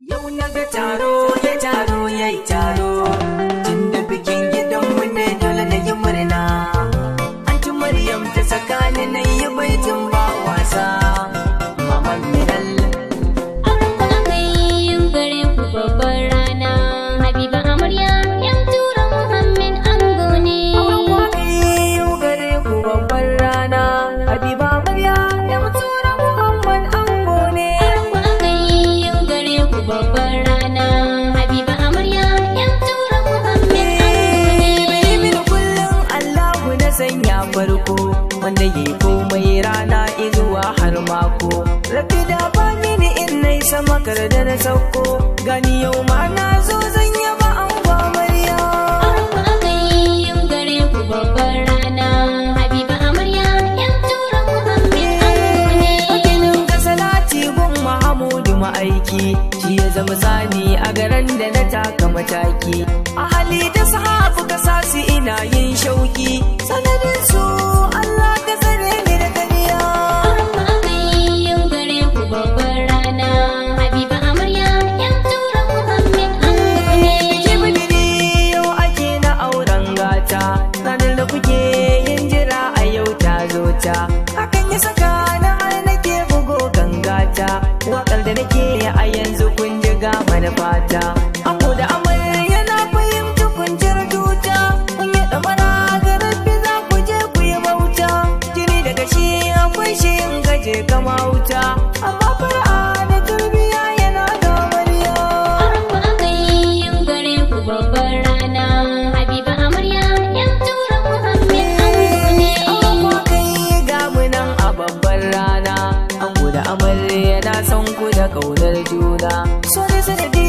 Yau na ga taro ya yi taro, tun da bikin gidanmu ne dole na yi murna. Anti Maryam ta tsakani na yi baitin ba wasa, Maman Minal. Auren ku aka yi gare ku babbar rana, Habiba amarya yan tura Muhammad ango ne. Auren ku aka yi gare ku babbar rana, Habiba amarya yan tura Muhammad ango ne. Auren ku aka yi gare ku babbar rana, Habiba amarya yan tura Muhammad ango ne. Bibil kullum Allahu na sanya farko, wanda ya yi komai rana izuwa har mako. Rabi da ba mini in nai sama kar da na sauko, gani yau ma na zo zan yaba an ba Maryam. Auren ku aka yi gare ku babbar rana, Habiba amarya yan tura Muhammad ango ne. Wakilin ka salati gun Mahamudu ma'aiki, shi ya zama sani a garan da na taka mataki. A hali da sahabu ka sasu ina yin shauki, sanadin su Allah ka tsare ni da kariya. Auren ku aka yi gare ku babbar rana, Habiba amarya yan tura Muhammad ango ne. Kibiri yau ake na auren gata, ranar da kuke yin jira a yau ta zo ta. Hakan ya saka na har nake bugo gangata, waƙar da nake a yanzu kun jiga manufata. Ango da amarya na fahimci kun tuta, kun yi ɗamara ga rabbi za ku je ku yi bauta. Jini daga shi akwai shi in gaje kama wuta, amma fara'a da turbiya yana da amarya. Auren ku aka yi gare ku babbar rana, Habiba amarya yan tura Muhammad ango ne. Amma kai ga mu nan a babbar rana, ango da amarya na san ku da ƙaunar juna. So da sanadi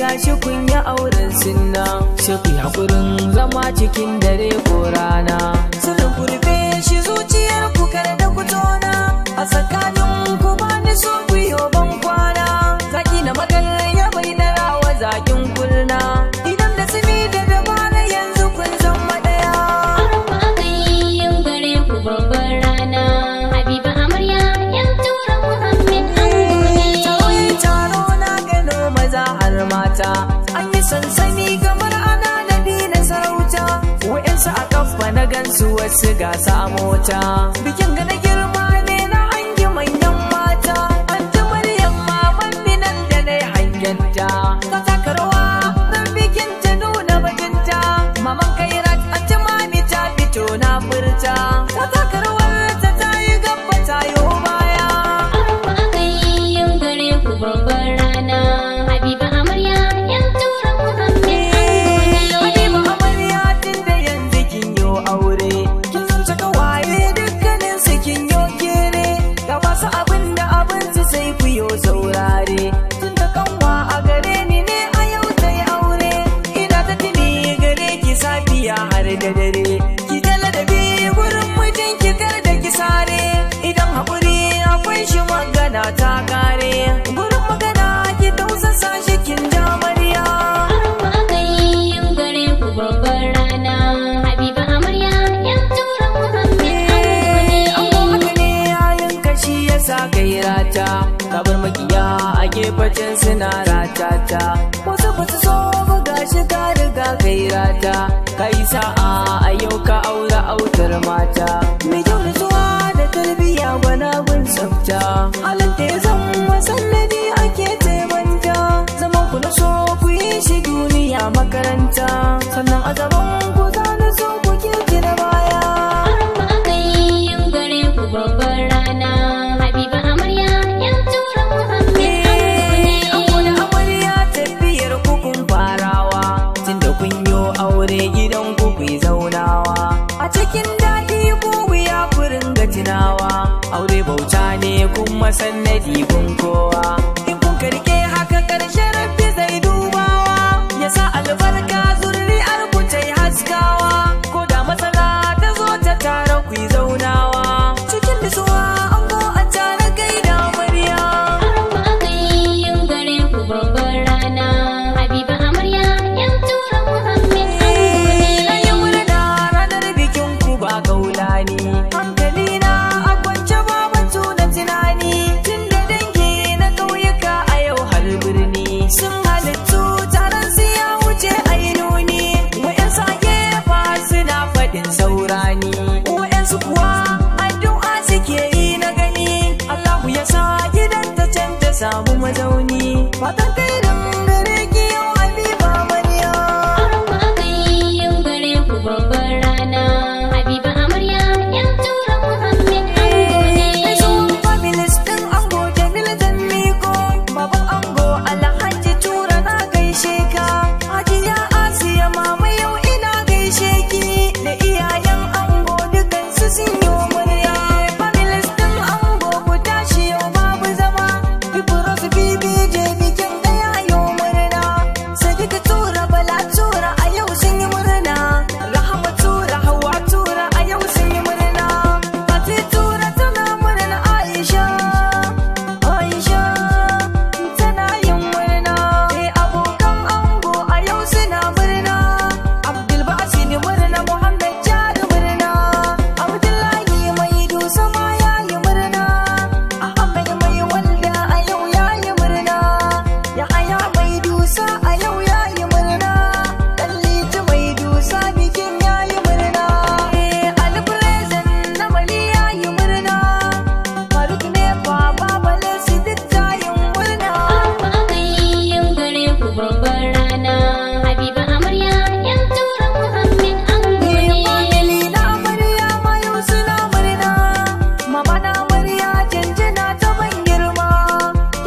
gashi kun yi auren sinna, sai ku yi haƙurin zama cikin dare ko rana. Sirrin ku rufe shi zuciyar ku kar da ku tona, a tsakanin ku ba ni so ku yi ban kwana. Zaki na maganar ya bai na rawa zakin kurna, idan da sumi da dabara yanzu kun zama ɗaya. Auren ku aka yi gare ku babbar rana, Habiba amarya yan tura Muhammad ango ne. Taro na gano maza har mata, an yi sansani kamar ana nabi na sarauta. Wa'yansu a kafa na gansu wasu gasa a mota, bikin ga na girma ne na hangi manyan mata. An ta Maryam Maman Minal da na yi hangenta, ta taka rawa don bikin ta nuna bajinta. Maman Kairat an ta Mami ta fito na furta, ta taka rawar ta yi gaba ta yi baya. Auren ku aka yi gare ku babbar rana, Habiba amarya yan tura Muhammad ango ne. Habiba amarya tun da yanzu kin yo aure, kin zance kawaye dukkanin su kin yo kere, ga masu abin da abinci sai ku yo saurare. Tun da kanwa a gare ni ne a yau ta yi aure, ina ta tuni gare ki safiya har da dare. Ki tala da bi gurin mijin ki kar da ki sare, idan haƙuri akwai shi magana ta kare. Gurin magana ki tausasa shi kin ja Maryam. Auren ku aka yi gare ku babbar rana, Habiba amarya yan tura Muhammad ango ne. Ango haka ne yayin kashi ya sa gairata, kabar makiya a gefacin suna ratata. Wasu ba su so ba gashi ka riga gairata, ka yi sa'a a yau ka aure autar mata. Mai kyau da zuwa da tarbiyya bana gun tsafta, halin da ya zama sannadi ake taimanta. Zaman ku na so ku yi shi duniya makaranta, sannan a gaban ku za na so ku kirki da baya. Auren ku aka yi gare ku babbar rana, Habiba amarya yan tura Muhammad ango ne. Ango da amarya tafiyar ku kun farawa, tunda kun yo aure gidan ku ku zaunawa. A cikin daɗi ku wuya ku ringa tunawa, aure bauta ne kuma sannadi kun kowa. In kun karke haka ƙarshe rabbi zai dubawa, ya sa albarka zuri'ar ku ta yi haskawa. Ko da matsala ta zo ta tara ku zaunawa, cikin nutsuwa ango a tare gaida amarya. Auren ku aka yi gare ku babbar rana, Habiba amarya yan tura Muhammad ango ne. Rayu murna ranar bikin ku ba kaulani, hankali na a kwance ba batu na tunani. Tun da sun halittu taron su ya wuce ainuni. Wa'yansu a gefa suna faɗin saurani, wa'yansu kuwa addu'a suke yi na gani. Allahu ya sa gidan ta can ta samu mazauni. Fatan kai gare ki yau Habiba Amarya. Auren ku aka yi yau gare ku babbar rana. Habiba Amarya yan tura Muhammad ango ne. Gaisuwan families ɗin ango Jamil zan miko. Baban ango Alhaji Tura na gaishe ka. Hajiya Asiya mama yau ina gaishe ki. Da iyayen ango dukansu sun yi murya. Families ɗin ango ku tashi yau babu zama. Bibros BBJ bikin ɗaya yau murna. Sadiq Tura Bala Tura a yau sun yi murna. Rahama Tura Hauwa Tura a yau sun yi murna. Fati Tura tana murna Aisha. Aisha tana yin murna. Abokan ango a yau suna murna. Abdulbasir murna, Muhammad Jari murna. Abdullahi mai dusa ma ya yi murna. Ahmad mai walda a yau ya yi murna. Yahaya mai dusa a yau ya yi murna. Ɗanliti mai dusa bikin ya yi murna. Alfrezen na Mali ya yi murna. Faruk ne baba Balasi duk ta yin murna. Auren ku aka yi yau gare ku babbar rana. Habiba Amarya yan tura Muhammad ango ne. Family na Amarya ma yau suna murna. Mama na Amarya jinjina ta ban girma.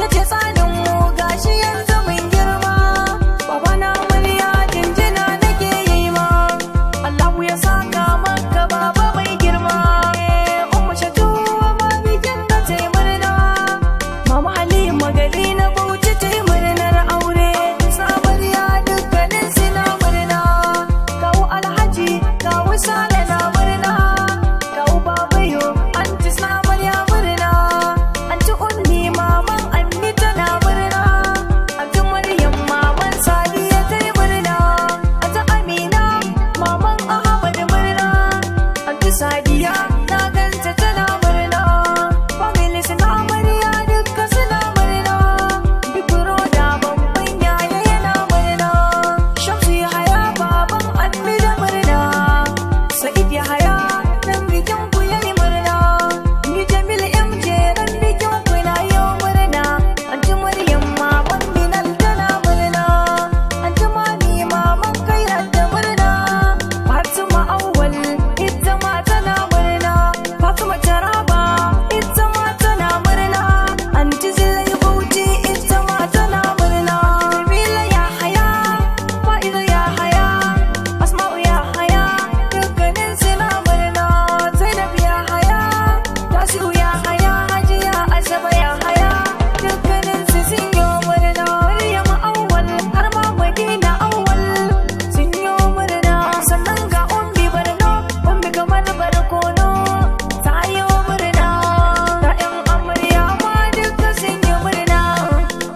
Yace tsanin mu gashi yanzu mun girma. Baba na Amarya jinjina nake yi ma. Allahu ya saka maka baba mai girma. Ummu Shatu ma bikin da ta yi murna. Mama Halima gari na Bauchi ta yi murnar aure. Sa Amarya dukkanin suna murna. Kawu Alhaji, kawu Sale na murna. Kawu Babayo, anti na Amarya murna. Anti Ummi maman Ammi tana murna. Anti Maryam maman Sadiya ta yi murna. Anti Amina maman Ahmad murna. Anti Sadiya na ganta tana murna. Families na Amarya dukka suna murna. Big Brother babban yaya yana murna. Shamsu Yahaya baban Ammi da murna. Sa'id Yahaya dan bikin ku yayi murna. Ni Jamil MJ dan bikin ku na yau murna. Anti Maryam maman Minal tana murna. Anti Mami maman Kairat da murna. Fatima Awwal ita ma tana murna. Fatima Taraba ita ma tana murna. Anti Zilai Bauchi ita ma tana murna. Jamila Yahaya, Fa'iza Yahaya, Asma'u Yahaya dukkanin suna murna. Zainab Yahaya, Tasi'u Yahaya, Hajiya Asaba Yahaya dukkanin su sun yi murna. Maryam Awwal har ma Madina Awwal sun yi murna. Sannan ga Ummi Barno, Ummi kamar barkono ta yi murna. Ta'yan Amarya ma duka sun yi murna.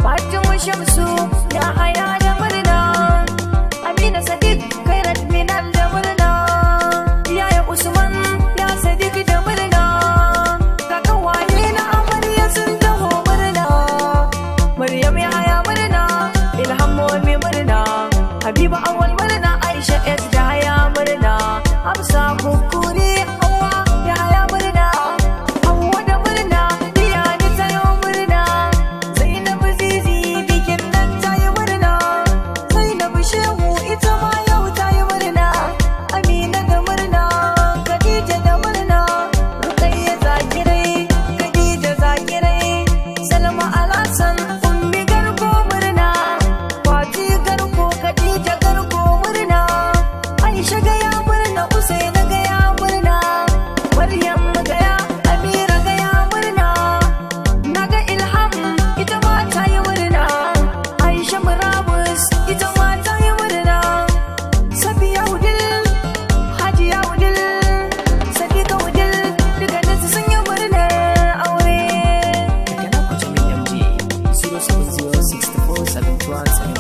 Fatima Shamsu Yahaya da murna. Amina Sadiq Kairat Minal da murna. Yaya Usman ya Sadiq da murna. Kaka waye na Amarya sun taho murna. Maryam Yahaya murna. Ilham Momi murna. Habiba Awwal murna. Aisha S Daya murna. Hafsa Kukuri Hauwa Yahaya murna. Hauwa da murna. Diyani ta yi murna. Zainabu Zizi bikin nan ta yi murna. Zainabu Shehu ita ma yau ta yi murna. Amina da murna. Khadija da murna. Rukayya Zakirai. Khadija Zakirai. Salma Alhassan. Ummi Garko murna. Fati Garko. Khadija Garko murna. Aisha Gaya murna. Usaina Gaya murna. Maryam Gaya. Amira Gaya murna. Naga Ilham ita ma ta yi murna. Aisha Murabus ita ma ta yi murna. Safiya Wudil, Hajiya Wudil, Sadiqa Wudil dukkanin su sun yi murnar aure. Daga nan ku Jamil MJ 0706471